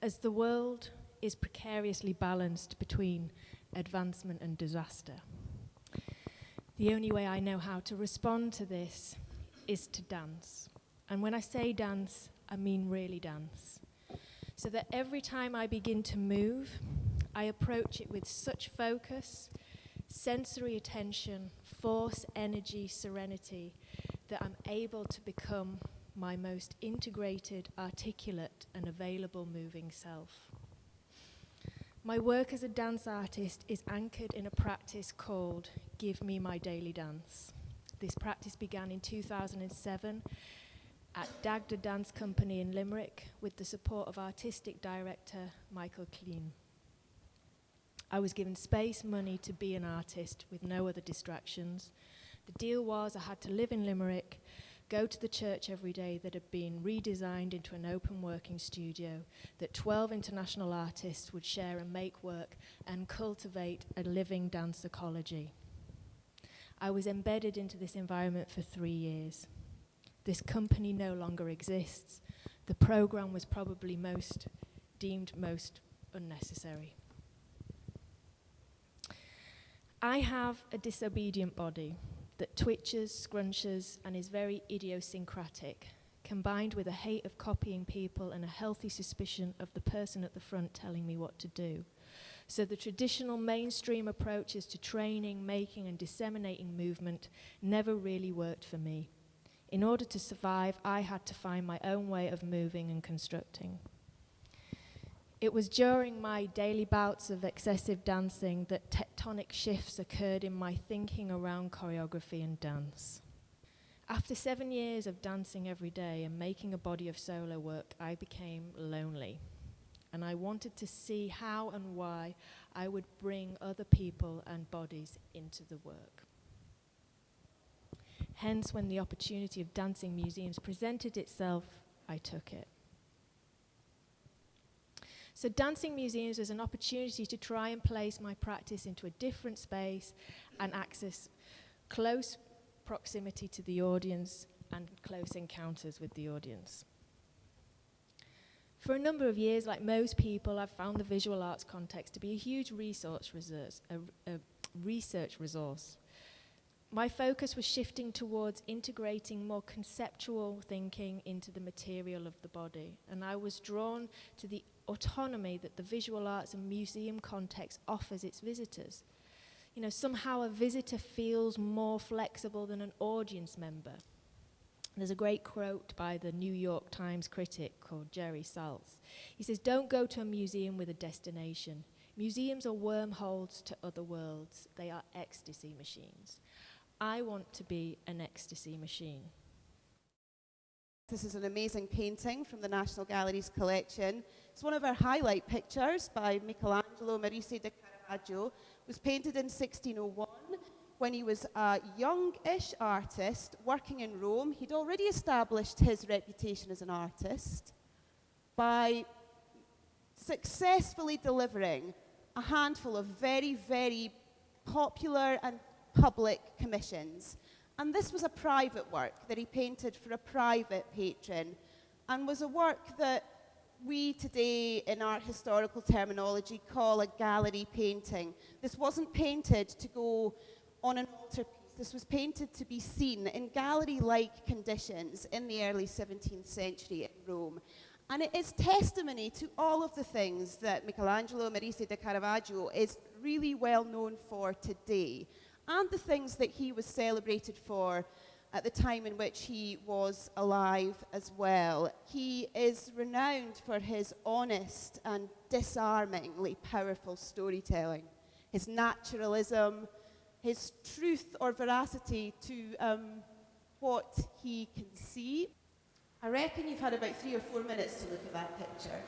as the world is precariously balanced between advancement and disaster. The only way I know how to respond to this is to dance. And when I say dance, I mean really dance. So that every time I begin to move, I approach it with such focus, sensory attention, force, energy, serenity, that I'm able to become my most integrated, articulate, and available moving self. My work as a dance artist is anchored in a practice called Give Me My Daily Dance. This practice began in 2007 at D.ID Dance Company in Limerick with the support of artistic director Michael Clean. I was given space, money to be an artist with no other distractions. The deal was I had to live in Limerick, go to the church every day that had been redesigned into an open working studio, that 12 international artists would share and make work and cultivate a living dance ecology. I was embedded into this environment for 3 years. This company no longer exists. The program was probably deemed most unnecessary. I have a disobedient body that twitches, scrunches, and is very idiosyncratic, combined with a hate of copying people and a healthy suspicion of the person at the front telling me what to do. So the traditional mainstream approaches to training, making, and disseminating movement never really worked for me. In order to survive, I had to find my own way of moving and constructing. It was during my daily bouts of excessive dancing that tectonic shifts occurred in my thinking around choreography and dance. After 7 years of dancing every day and making a body of solo work, I became lonely. And I wanted to see how and why I would bring other people and bodies into the work. Hence, when the opportunity of dancing museums presented itself, I took it. So dancing museums was an opportunity to try and place my practice into a different space and access close proximity to the audience and close encounters with the audience. For a number of years, like most people, I've found the visual arts context to be a huge research resource. My focus was shifting towards integrating more conceptual thinking into the material of the body, and I was drawn to the autonomy that the visual arts and museum context offers its visitors. You know, somehow a visitor feels more flexible than an audience member. There's a great quote by the New York Times critic called Jerry Saltz. He says, "Don't go to a museum with a destination. Museums are wormholes to other worlds. They are ecstasy machines." I want to be an ecstasy machine. This is an amazing painting from the National Gallery's collection. It's one of our highlight pictures by Michelangelo Merisi di Caravaggio. It was painted in 1601 when he was a young-ish artist working in Rome. He'd already established his reputation as an artist by successfully delivering a handful of very, very popular and public commissions. And this was a private work that he painted for a private patron, and was a work that we today, in our historical terminology, call a gallery painting. This wasn't painted to go on an altarpiece. This was painted to be seen in gallery-like conditions in the early 17th century in Rome. And it is testimony to all of the things that Michelangelo Merisi di Caravaggio is really well known for today, and the things that he was celebrated for at the time in which he was alive as well. He is renowned for his honest and disarmingly powerful storytelling, his naturalism, his truth or veracity to what he can see. I reckon you've had about 3 or 4 minutes to look at that picture.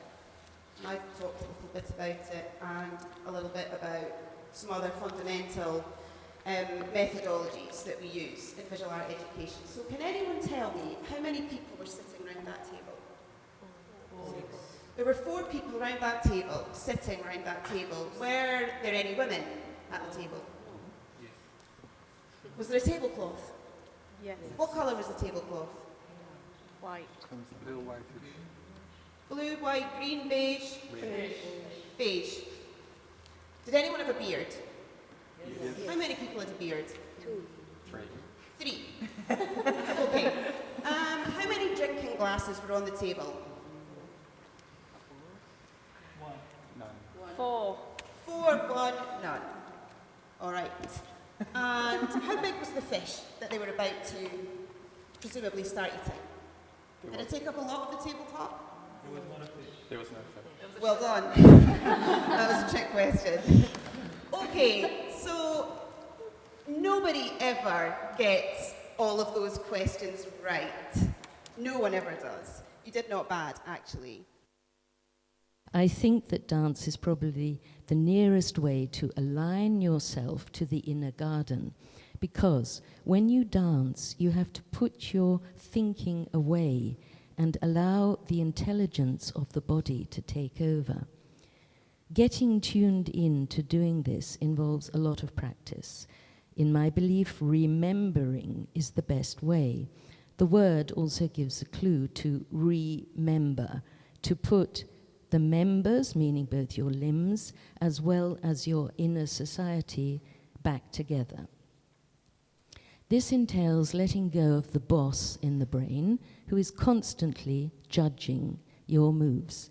And I've talked a little bit about it and a little bit about some other fundamental methodologies that we use in visual art education. So can anyone tell me how many people were sitting around that table? 4. There were 4 people around that table, sitting around that table. Were there any women at the table? Yes. Was there a tablecloth? Yes. What colour was the tablecloth? White. Little white. Blue, white, green, beige? Beige. Beige. Did anyone have a beard? Yes. How many people had a beard? 2. 3. Okay. How many drinking glasses were on the table? 1. None. 4. 4, 1, none. All right. And how big was the fish that they were about to presumably start eating? Did it take up a lot of the tabletop? There was no fish. Well done. That was a trick question. Okay, so nobody ever gets all of those questions right. No one ever does. You did not bad, actually. I think that dance is probably the nearest way to align yourself to the inner garden, because when you dance, you have to put your thinking away and allow the intelligence of the body to take over. Getting tuned in to doing this involves a lot of practice. In my belief, remembering is the best way. The word also gives a clue to remember, to put the members, meaning both your limbs, as well as your inner society, back together. This entails letting go of the boss in the brain, who is constantly judging your moves.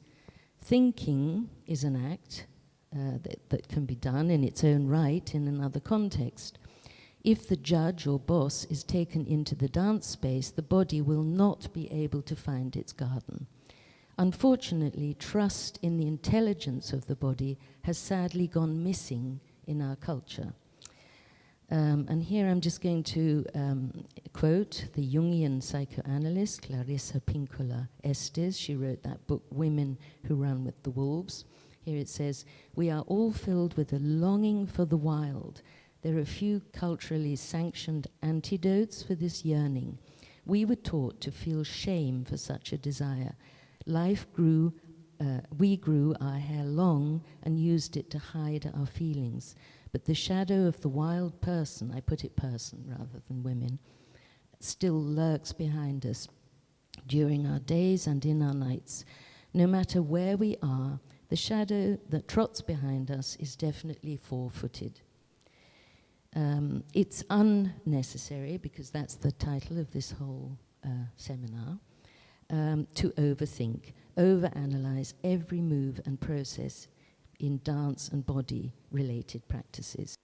Thinking is an act that can be done in its own right in another context. If the judge or boss is taken into the dance space, the body will not be able to find its garden. Unfortunately, trust in the intelligence of the body has sadly gone missing in our culture. And here I'm just going to quote the Jungian psychoanalyst Clarissa Pinkola Estes. She wrote that book, Women Who Run with the Wolves. Here it says, "We are all filled with a longing for the wild. There are few culturally sanctioned antidotes for this yearning. We were taught to feel shame for such a desire. We grew our hair long and used it to hide our feelings. But the shadow of the wild person," I put it person rather than women, "still lurks behind us during our days and in our nights. No matter where we are, the shadow that trots behind us is definitely four-footed." It's unnecessary, because that's the title of this whole seminar, to overthink, overanalyze every move and process in dance and body-related practices.